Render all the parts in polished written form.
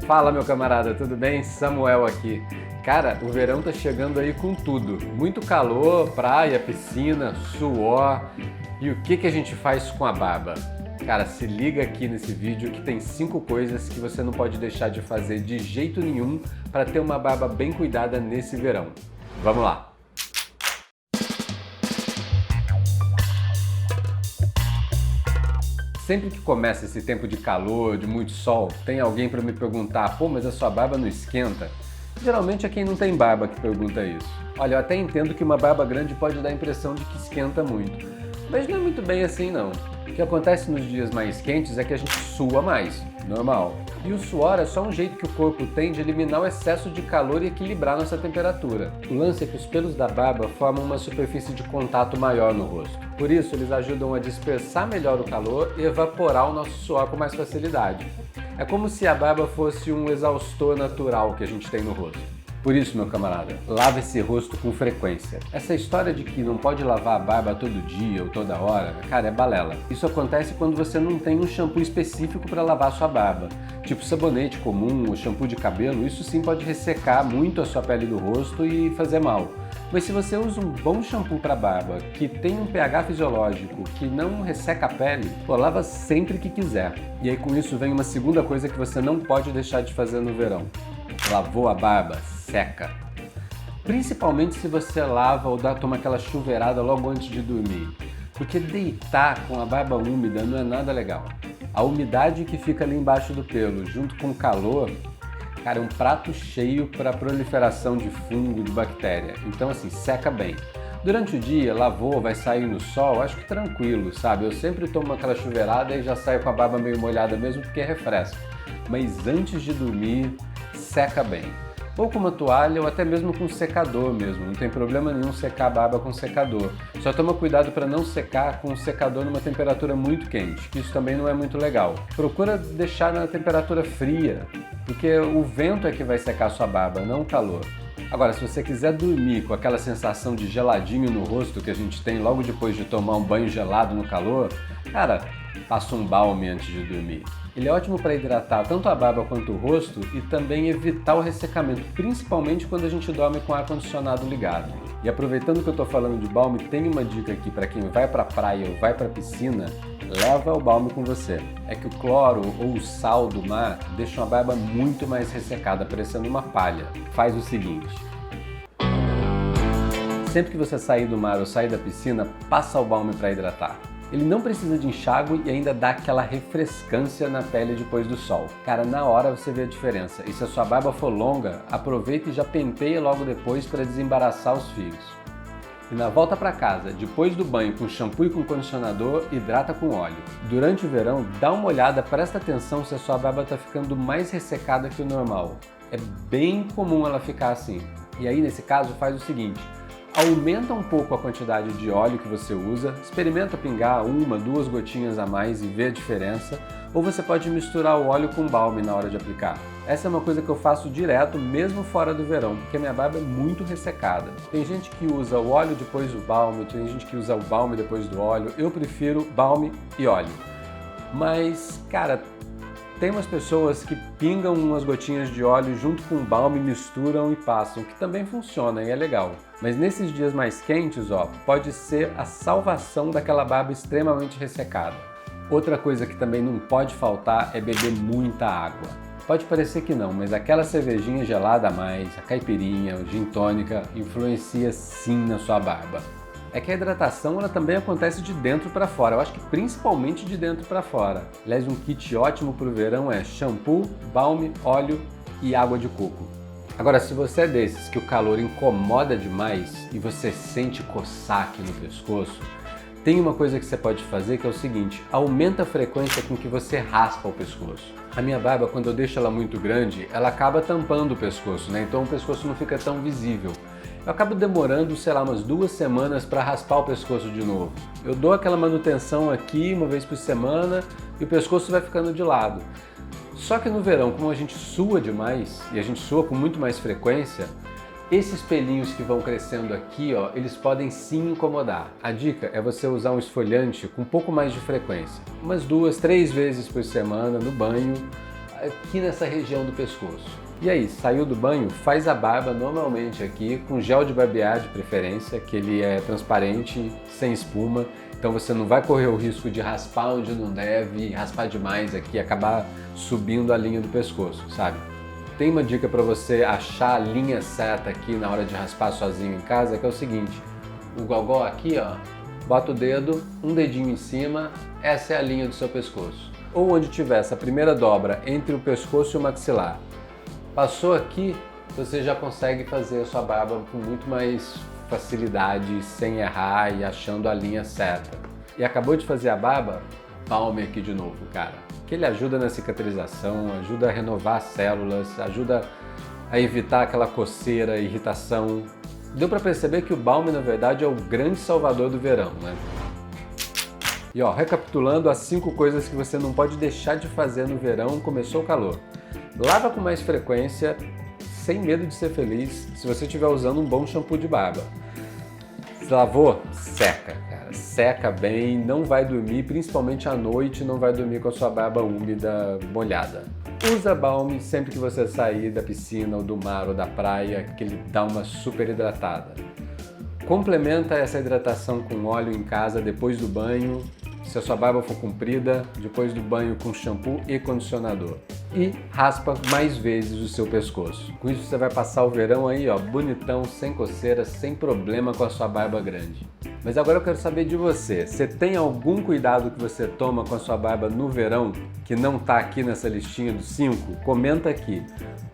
Fala, meu camarada, tudo bem? Samuel aqui. Cara, o verão tá chegando aí com tudo. Muito calor, praia, piscina, suor. E o que a gente faz com a barba? Cara, se liga aqui nesse vídeo que tem 5 coisas que você não pode deixar de fazer de jeito nenhum para ter uma barba bem cuidada nesse verão. Vamos lá! Sempre que começa esse tempo de calor, de muito sol, tem alguém para me perguntar: pô, mas a sua barba não esquenta? Geralmente é quem não tem barba que pergunta isso. Olha, eu até entendo que uma barba grande pode dar a impressão de que esquenta muito, mas não é muito bem assim não. O que acontece nos dias mais quentes é que a gente sua mais, normal. E o suor é só um jeito que o corpo tem de eliminar o excesso de calor e equilibrar nossa temperatura. O lance é que os pelos da barba formam uma superfície de contato maior no rosto. Por isso, eles ajudam a dispersar melhor o calor e evaporar o nosso suor com mais facilidade. É como se a barba fosse um exaustor natural que a gente tem no rosto. Por isso, meu camarada, lava esse rosto com frequência. Essa história de que não pode lavar a barba todo dia ou toda hora, cara, é balela. Isso acontece quando você não tem um shampoo específico para lavar a sua barba. Tipo sabonete comum ou shampoo de cabelo, isso sim pode ressecar muito a sua pele do rosto e fazer mal. Mas se você usa um bom shampoo para barba, que tem um pH fisiológico, que não resseca a pele, pô, lava sempre que quiser. E aí com isso vem uma segunda coisa que você não pode deixar de fazer no verão. Lavou a barba, seca. Principalmente se você lava ou toma aquela chuveirada logo antes de dormir. Porque deitar com a barba úmida não é nada legal. A umidade que fica ali embaixo do pelo, junto com o calor, cara, é um prato cheio para a proliferação de fungo, de bactéria. Então assim, seca bem. Durante o dia, lavou, vai sair no sol, acho que tranquilo, sabe? Eu sempre tomo aquela chuveirada e já saio com a barba meio molhada mesmo porque refresca. Mas antes de dormir, seca bem. Ou com uma toalha ou até mesmo com um secador mesmo, não tem problema nenhum secar a barba com secador. Só toma cuidado para não secar com um secador numa temperatura muito quente, que isso também não é muito legal. Procura deixar na temperatura fria, porque o vento é que vai secar a sua barba, não o calor. Agora, se você quiser dormir com aquela sensação de geladinho no rosto que a gente tem logo depois de tomar um banho gelado no calor, cara, passa um balme antes de dormir. Ele é ótimo para hidratar tanto a barba quanto o rosto e também evitar o ressecamento, principalmente quando a gente dorme com o ar-condicionado ligado. E aproveitando que eu estou falando de balme, tem uma dica aqui para quem vai para a praia ou vai para a piscina: leva o balme com você. É que o cloro ou o sal do mar deixam a barba muito mais ressecada, parecendo uma palha. Faz o seguinte: sempre que você sair do mar ou sair da piscina, passa o balme para hidratar. Ele não precisa de enxágue e ainda dá aquela refrescância na pele depois do sol. Cara, na hora você vê a diferença. E se a sua barba for longa, aproveita e já penteia logo depois para desembaraçar os fios. E na volta para casa, depois do banho com shampoo e com condicionador, hidrata com óleo. Durante o verão, dá uma olhada, presta atenção se a sua barba está ficando mais ressecada que o normal. É bem comum ela ficar assim. E aí, nesse caso, faz o seguinte: aumenta um pouco a quantidade de óleo que você usa, experimenta pingar 1, 2 gotinhas a mais e ver a diferença, ou você pode misturar o óleo com balme na hora de aplicar. Essa é uma coisa que eu faço direto, mesmo fora do verão, porque a minha barba é muito ressecada. Tem gente que usa o óleo depois do balme, tem gente que usa o balme depois do óleo. Eu prefiro balme e óleo. Mas, cara, tem umas pessoas que pingam umas gotinhas de óleo junto com o balme, misturam e passam, que também funciona e é legal. Mas nesses dias mais quentes, pode ser a salvação daquela barba extremamente ressecada. Outra coisa que também não pode faltar é beber muita água. Pode parecer que não, mas aquela cervejinha gelada a mais, a caipirinha, o gin tônica, influencia sim na sua barba. É que a hidratação ela também acontece de dentro para fora, eu acho que principalmente de dentro para fora. Aliás, um kit ótimo para o verão é shampoo, balme, óleo e água de coco. Agora, se você é desses que o calor incomoda demais e você sente coçar aqui no pescoço, tem uma coisa que você pode fazer que é o seguinte: aumenta a frequência com que você raspa o pescoço. A minha barba, quando eu deixo ela muito grande, ela acaba tampando o pescoço, né? Então o pescoço não fica tão visível. Eu acabo demorando, sei lá, umas 2 semanas para raspar o pescoço de novo. Eu dou aquela manutenção aqui uma vez por semana e o pescoço vai ficando de lado. Só que no verão, como a gente sua demais e a gente sua com muito mais frequência, esses pelinhos que vão crescendo aqui, eles podem sim incomodar. A dica é você usar um esfoliante com um pouco mais de frequência. Umas 2, 3 vezes por semana no banho. aqui nessa região do pescoço. E aí, saiu do banho? Faz a barba normalmente aqui, com gel de barbear de preferência, que ele é transparente, sem espuma, então você não vai correr o risco de raspar onde não deve, raspar demais aqui e acabar subindo a linha do pescoço, sabe? Tem uma dica para você achar a linha certa aqui na hora de raspar sozinho em casa, que é o seguinte: o gogó aqui, ó, bota o dedo, um dedinho em cima, essa é a linha do seu pescoço. Ou onde tiver essa primeira dobra entre o pescoço e o maxilar. Passou aqui, você já consegue fazer a sua barba com muito mais facilidade, sem errar e achando a linha certa. E acabou de fazer a barba? Balme aqui de novo, cara. Que ele ajuda na cicatrização, ajuda a renovar as células, ajuda a evitar aquela coceira, irritação. Deu para perceber que o balme, na verdade, é o grande salvador do verão, né? E ó, recapitulando as 5 coisas que você não pode deixar de fazer no verão, começou o calor. Lava com mais frequência, sem medo de ser feliz, se você estiver usando um bom shampoo de barba. Se lavou? Seca, cara. Seca bem, não vai dormir, principalmente à noite, não vai dormir com a sua barba úmida, molhada. Usa balme sempre que você sair da piscina, ou do mar, ou da praia, que ele dá uma super hidratada. Complementa essa hidratação com óleo em casa depois do banho, se a sua barba for comprida, depois do banho com shampoo e condicionador. E raspa mais vezes o seu pescoço. Com isso você vai passar o verão aí, ó, bonitão, sem coceira, sem problema com a sua barba grande. Mas agora eu quero saber de você. Você tem algum cuidado que você toma com a sua barba no verão que não tá aqui nessa listinha dos 5? Comenta aqui.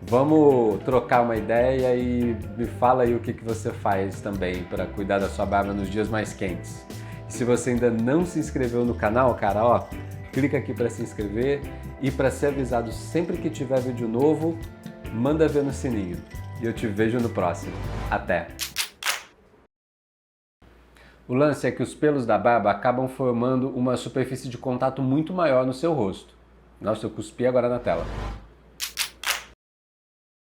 Vamos trocar uma ideia e me fala aí o que você faz também para cuidar da sua barba nos dias mais quentes. E se você ainda não se inscreveu no canal, cara, ó, clica aqui para se inscrever e para ser avisado sempre que tiver vídeo novo, manda ver no sininho. E eu te vejo no próximo. Até! O lance é que os pelos da barba acabam formando uma superfície de contato muito maior no seu rosto. Nossa, eu cuspi agora na tela.